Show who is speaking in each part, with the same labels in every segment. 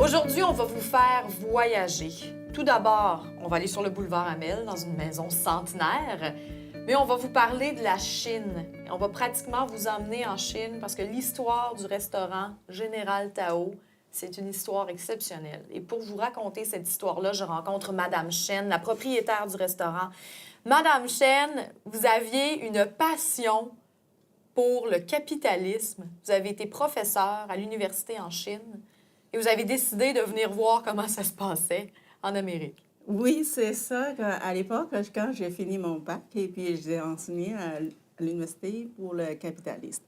Speaker 1: Aujourd'hui, on va vous faire voyager. Tout d'abord, on va aller sur le boulevard Amel, dans une maison centenaire, mais on va vous parler de la Chine. On va pratiquement vous emmener en Chine parce que l'histoire du restaurant Général Tao, c'est une histoire exceptionnelle. Et pour vous raconter cette histoire-là, je rencontre Madame Chen, la propriétaire du restaurant. Madame Chen, vous aviez une passion pour le capitalisme. Vous avez été professeur à l'université en Chine et vous avez décidé de venir voir comment ça se passait en Amérique.
Speaker 2: Oui, c'est ça. À l'époque, quand j'ai fini mon bac, et puis j'ai enseigné à l'université pour le capitaliste.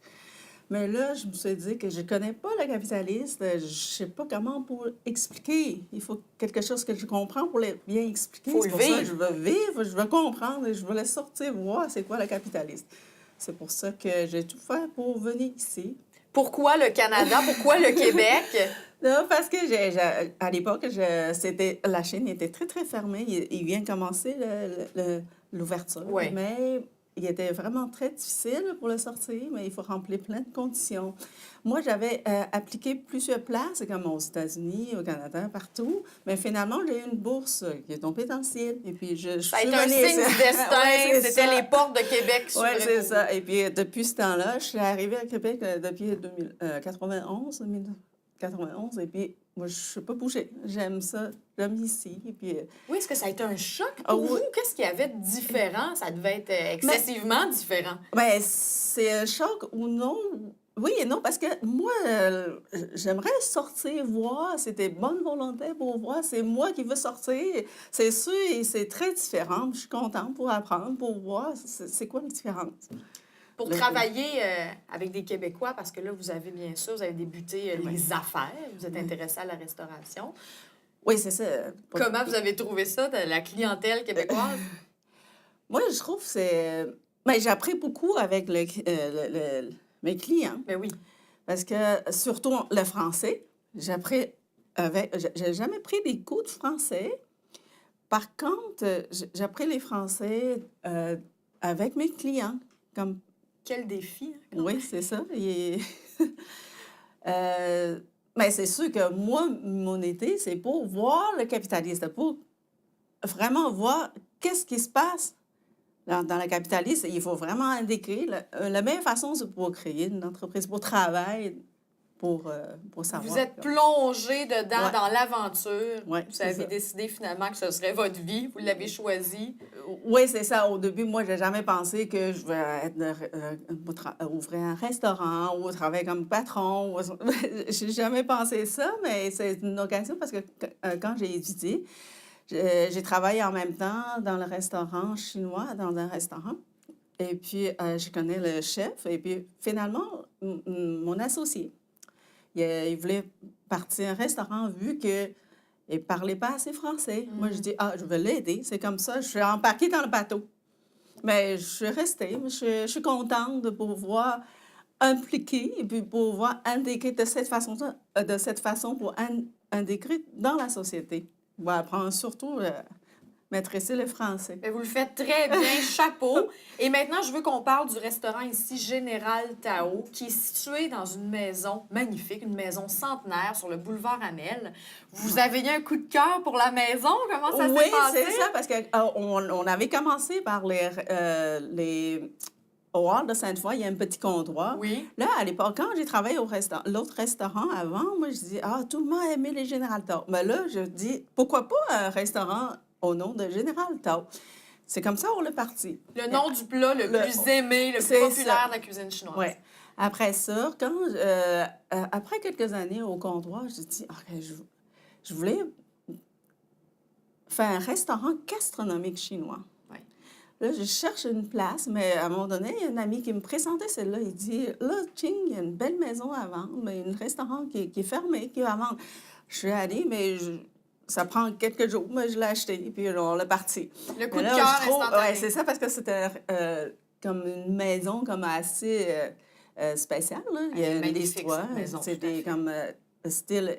Speaker 2: Mais là, je me suis dit que je ne connais pas le capitaliste, je ne sais pas comment pour expliquer. Il faut quelque chose que je comprends pour bien expliquer.
Speaker 1: Faut
Speaker 2: C'est
Speaker 1: le
Speaker 2: pour ça
Speaker 1: vivre.
Speaker 2: que je veux vivre, je veux comprendre et je veux sortir, voir c'est quoi le capitaliste. C'est pour ça que j'ai tout fait pour venir ici.
Speaker 1: Pourquoi le Canada? Pourquoi le Québec?
Speaker 2: Non, parce que à l'époque, la Chine était très, très fermée. Il vient commencer l'ouverture.
Speaker 1: Oui.
Speaker 2: Mais il était vraiment très difficile pour le sortir, mais il faut remplir plein de conditions. Moi, j'avais appliqué plusieurs places, comme aux États-Unis, au Canada, partout. Mais finalement, j'ai eu une bourse qui est tombée dans le ciel. Et puis, je
Speaker 1: Ça a
Speaker 2: suis
Speaker 1: été un
Speaker 2: venue-
Speaker 1: signe du destin.
Speaker 2: Ouais, c'est
Speaker 1: C'était
Speaker 2: ça.
Speaker 1: les portes de Québec qui
Speaker 2: Oui,
Speaker 1: s'ouvraient
Speaker 2: c'est
Speaker 1: pour
Speaker 2: ça. Et puis, depuis ce temps-là, je suis arrivée à Québec depuis 1991. Et puis, moi, je ne suis pas bougée. J'aime ça. J'aime ici. Et puis,
Speaker 1: Oui, est-ce que ça a été un choc
Speaker 2: Ah
Speaker 1: pour
Speaker 2: oui.
Speaker 1: vous? Qu'est-ce qu'il y avait de différent? Ça devait être excessivement différent.
Speaker 2: ben, c'est un choc ou non? Oui et non, parce que moi, j'aimerais sortir, voir. C'était bonne volonté pour voir. C'est moi qui veux sortir. C'est sûr, et c'est très différent. Je suis contente pour apprendre, pour voir c'est quoi la différence.
Speaker 1: Pour travailler avec des Québécois, parce que là, vous avez bien sûr, vous avez débuté les affaires, vous êtes intéressé à la restauration.
Speaker 2: Oui, c'est ça.
Speaker 1: Comment vous avez trouvé ça, de la clientèle québécoise?
Speaker 2: Moi, je trouve que c'est... Ben, j'ai appris beaucoup avec mes clients,
Speaker 1: Ben oui.
Speaker 2: parce que, surtout le français, j'ai jamais pris des cours de français. Par contre, j'ai appris les français avec mes clients. Comme...
Speaker 1: Quel défi, hein, quand
Speaker 2: Oui,
Speaker 1: même.
Speaker 2: c'est ça. Mais c'est sûr que moi, mon été, c'est pour voir le capitalisme, pour vraiment voir qu'est-ce qui se passe dans le capitalisme. Il faut vraiment décrire. La meilleure façon, c'est pour créer une entreprise, pour travailler, pour savoir.
Speaker 1: Vous êtes plongé dedans,
Speaker 2: Ouais.
Speaker 1: dans l'aventure.
Speaker 2: Ouais,
Speaker 1: Vous
Speaker 2: c'est
Speaker 1: avez
Speaker 2: ça.
Speaker 1: décidé finalement que ce serait votre vie. Vous l'avez choisi.
Speaker 2: Oui, c'est ça. Au début, moi, j'ai jamais pensé que je vais ouvrir un restaurant ou travailler comme patron. J'ai jamais pensé ça, mais c'est une occasion parce que quand j'ai étudié, j'ai travaillé en même temps dans le restaurant chinois, dans un restaurant. Et puis, je connais le chef. Et puis, finalement, mon associé, il voulait partir un restaurant vu que il ne parlait pas assez français. Moi, je dis, je vais l'aider. C'est comme ça. Je suis embarquée dans le bateau. Mais je suis restée. Je suis contente de pouvoir impliquer et puis pouvoir intégrer de cette façon pour intégrer dans la société. On va apprendre surtout maîtriser le français.
Speaker 1: Mais vous le faites très bien, chapeau. Et maintenant, je veux qu'on parle du restaurant ici, Général Tao, qui est situé dans une maison magnifique, une maison centenaire sur le boulevard Amel. Vous avez eu un coup de cœur pour la maison? Comment ça
Speaker 2: Oui,
Speaker 1: s'est passé?
Speaker 2: c'est ça, parce qu'on avait commencé par les... Au Hall de Sainte-Foy, il y a un petit comptoir.
Speaker 1: Oui.
Speaker 2: Là, à l'époque, quand j'ai travaillé au l'autre restaurant avant, moi, je dis, tout le monde aimait les Général Tao. Mais là, je dis, pourquoi pas un restaurant au nom de Général Tao? C'est comme ça, on l'a parti.
Speaker 1: Le nom du plat le plus aimé, le plus
Speaker 2: c'est
Speaker 1: populaire
Speaker 2: ça.
Speaker 1: de la cuisine chinoise.
Speaker 2: Oui. Après ça, après quelques années au comptoir, je dis, je voulais faire un restaurant gastronomique chinois.
Speaker 1: Oui.
Speaker 2: Là, je cherche une place, mais à un moment donné, il y a un ami qui me présentait celle-là. Il dit, là, Ching, il y a une belle maison à vendre, mais un restaurant qui est fermé, qui est à vendre. Je suis allée, mais ça prend quelques jours, mais je l'ai acheté, puis on l'a parti.
Speaker 1: Le coup de cœur instantané.
Speaker 2: Oui, c'est ça, parce que c'était comme une maison comme assez spéciale. Là. Il y a une
Speaker 1: magnifique,
Speaker 2: histoire.
Speaker 1: cette maison, tout à
Speaker 2: C'était
Speaker 1: fait.
Speaker 2: comme style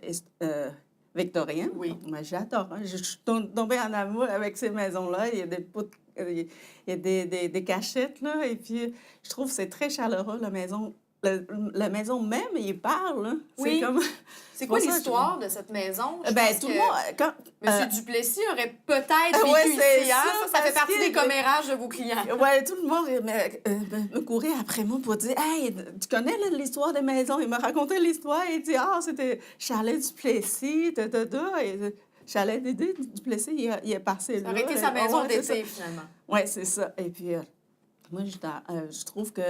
Speaker 2: victorien.
Speaker 1: Oui.
Speaker 2: Moi, j'adore. Hein. Je suis tombée en amour avec ces maisons-là. Il y a des il y a des cachettes, là. Et puis, je trouve que c'est très chaleureux, la maison. la maison même, il parle. Hein.
Speaker 1: Oui.
Speaker 2: C'est comme...
Speaker 1: C'est quoi
Speaker 2: pour ça,
Speaker 1: l'histoire de cette maison? Je
Speaker 2: Ben,
Speaker 1: pense
Speaker 2: tout
Speaker 1: que
Speaker 2: le monde... Quand,
Speaker 1: M. Duplessis aurait peut-être vécu
Speaker 2: ouais, c'est
Speaker 1: ici. Hein? Ça fait
Speaker 2: parce
Speaker 1: partie des
Speaker 2: que-
Speaker 1: commérages de vos clients.
Speaker 2: ouais, tout le monde me courait après moi pour dire « Hey, tu connais l'histoire des maisons? » Il m'a raconté l'histoire et il dit « Ah, c'était Chalet Duplessis, Et Chalet Duplessis, il est passé là. »
Speaker 1: Ça aurait été sa maison
Speaker 2: Ouais, c'est ça.
Speaker 1: d'été, finalement.
Speaker 2: Oui, c'est ça. Et puis, moi, je trouve que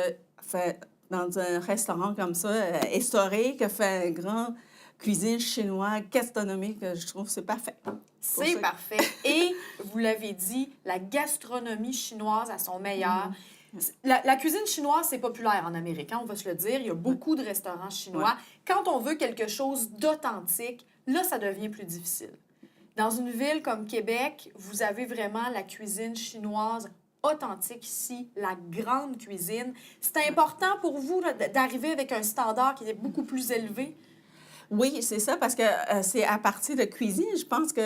Speaker 2: dans un restaurant comme ça, historique, fait un grand cuisine chinoise gastronomique, je trouve que c'est parfait.
Speaker 1: C'est
Speaker 2: ça.
Speaker 1: parfait. Et, vous l'avez dit, la gastronomie chinoise à son meilleur. La cuisine chinoise, c'est populaire en Amérique, hein, on va se le dire. Il y a beaucoup de restaurants chinois. Quand on veut quelque chose d'authentique, là, ça devient plus difficile. Dans une ville comme Québec, vous avez vraiment la cuisine chinoise authentique ici, la grande cuisine. C'est important pour vous là, d'arriver avec un standard qui est beaucoup plus élevé?
Speaker 2: Oui, c'est ça, parce que c'est à partir de cuisine, je pense que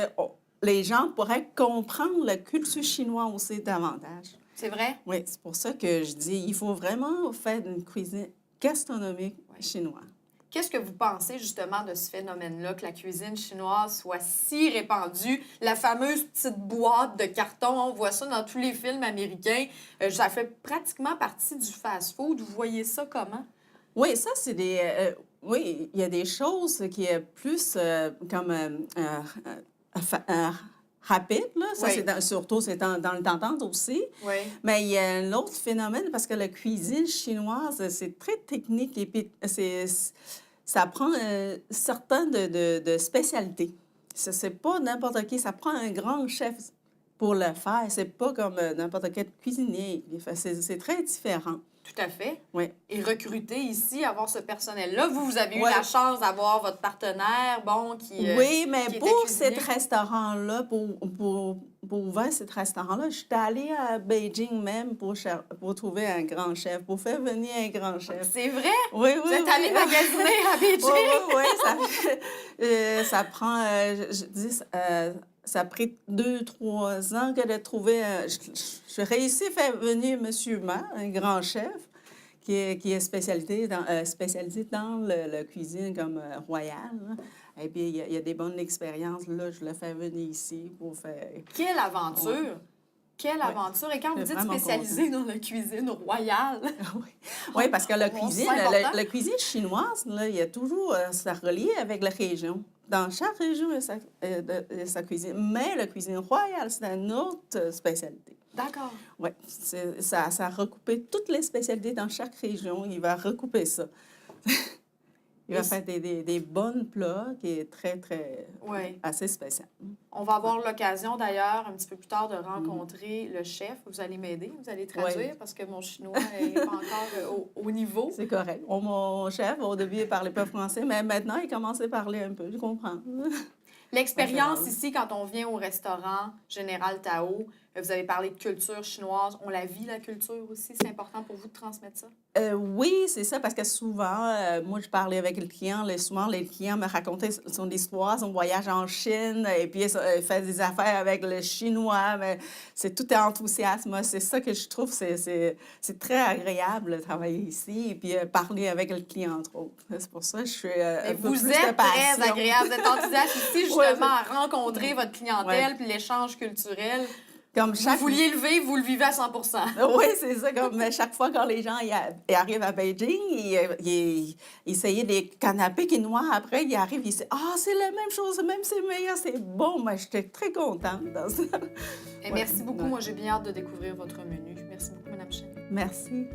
Speaker 2: les gens pourraient comprendre la culture chinoise aussi davantage.
Speaker 1: C'est vrai?
Speaker 2: Oui, c'est pour ça que je dis il faut vraiment faire une cuisine gastronomique chinoise.
Speaker 1: Qu'est-ce que vous pensez justement de ce phénomène-là, que la cuisine chinoise soit si répandue? La fameuse petite boîte de carton, on voit ça dans tous les films américains. Ça fait pratiquement partie du fast-food. Vous voyez ça comment?
Speaker 2: Oui, ça, c'est des... oui, il y a des choses qui est plus comme rapide, là. Ça,
Speaker 1: Oui.
Speaker 2: surtout, c'est dans le tendance aussi.
Speaker 1: Oui.
Speaker 2: Mais il y a un autre phénomène, parce que la cuisine chinoise, c'est très technique et puis ça prend certains de spécialités. C'est pas n'importe qui, ça prend un grand chef pour le faire. C'est pas comme n'importe quel cuisinier. C'est très différent.
Speaker 1: Tout à fait.
Speaker 2: Oui.
Speaker 1: Et recruter ici, avoir ce personnel-là. Vous avez eu
Speaker 2: Ouais.
Speaker 1: la chance d'avoir votre partenaire, bon, qui
Speaker 2: Oui, mais
Speaker 1: qui était
Speaker 2: pour
Speaker 1: cuisinier.
Speaker 2: cet restaurant-là, pour ouvrir cet restaurant-là, je suis allée à Beijing même pour trouver un grand chef, pour faire venir un grand chef.
Speaker 1: C'est vrai?
Speaker 2: Oui, oui,
Speaker 1: Vous êtes
Speaker 2: oui.
Speaker 1: allé magasiner à Beijing?
Speaker 2: Oui, ça prend, je dis, ça a pris 2-3 ans que de trouver. J'ai réussi à faire venir M. Ma, un grand chef, qui est spécialisé dans la cuisine comme royale. Là. Et puis, il y a des bonnes expériences. Là, je le fais venir ici pour faire.
Speaker 1: Quelle aventure!
Speaker 2: Ouais.
Speaker 1: Quelle aventure! Et quand vous
Speaker 2: Je suis
Speaker 1: dites
Speaker 2: vraiment
Speaker 1: spécialisé dans la cuisine royale,
Speaker 2: Oui, parce que la
Speaker 1: On
Speaker 2: cuisine,
Speaker 1: sent important.
Speaker 2: la cuisine chinoise, là, il y a toujours ça relié avec la région. Dans chaque région, il y a sa cuisine. Mais la cuisine royale, c'est une autre spécialité.
Speaker 1: d'accord.
Speaker 2: Oui, ça a recoupé toutes les spécialités dans chaque région. Il va recouper ça. Il va
Speaker 1: Et
Speaker 2: faire des bons plats qui est très, très
Speaker 1: Oui.
Speaker 2: assez spécial.
Speaker 1: On va avoir l'occasion d'ailleurs, un petit peu plus tard, de rencontrer le chef. Vous allez m'aider, vous allez traduire parce que mon chinois n'est pas encore au niveau.
Speaker 2: C'est correct. Mon chef, au début, il parlait pas français, mais maintenant, il commence à parler un peu. Je comprends.
Speaker 1: L'expérience ici, quand on vient au restaurant Général Tao, vous avez parlé de culture chinoise. On la vit, la culture aussi. C'est important pour vous de transmettre ça?
Speaker 2: Oui, c'est ça, parce que souvent, moi, je parlais avec le client. Souvent, les clients me racontaient son histoire, son voyage en Chine, et puis il fait des affaires avec le chinois. Mais c'est tout est enthousiasme. C'est ça que je trouve, c'est très agréable de travailler ici, et puis parler avec le client, entre autres. C'est pour ça que je suis un peu
Speaker 1: Vous
Speaker 2: plus de
Speaker 1: êtes très
Speaker 2: passion.
Speaker 1: agréable. Vous êtes enthousiaste ici, justement,
Speaker 2: Ouais,
Speaker 1: à rencontrer votre clientèle puis l'échange culturel.
Speaker 2: Comme
Speaker 1: Vous
Speaker 2: chaque...
Speaker 1: vouliez le vivre, vous le vivez à 100
Speaker 2: Oui, c'est ça. Comme chaque fois quand les gens ils arrivent à Beijing, ils essayaient des canapés quinois. Après, ils arrivent, ils disent « Ah, c'est la même chose, même c'est meilleur, c'est bon. » Moi, j'étais très contente dans ça.
Speaker 1: Et merci beaucoup. Moi, j'ai bien hâte de découvrir votre menu. Merci beaucoup, Mme Chen.
Speaker 2: Merci.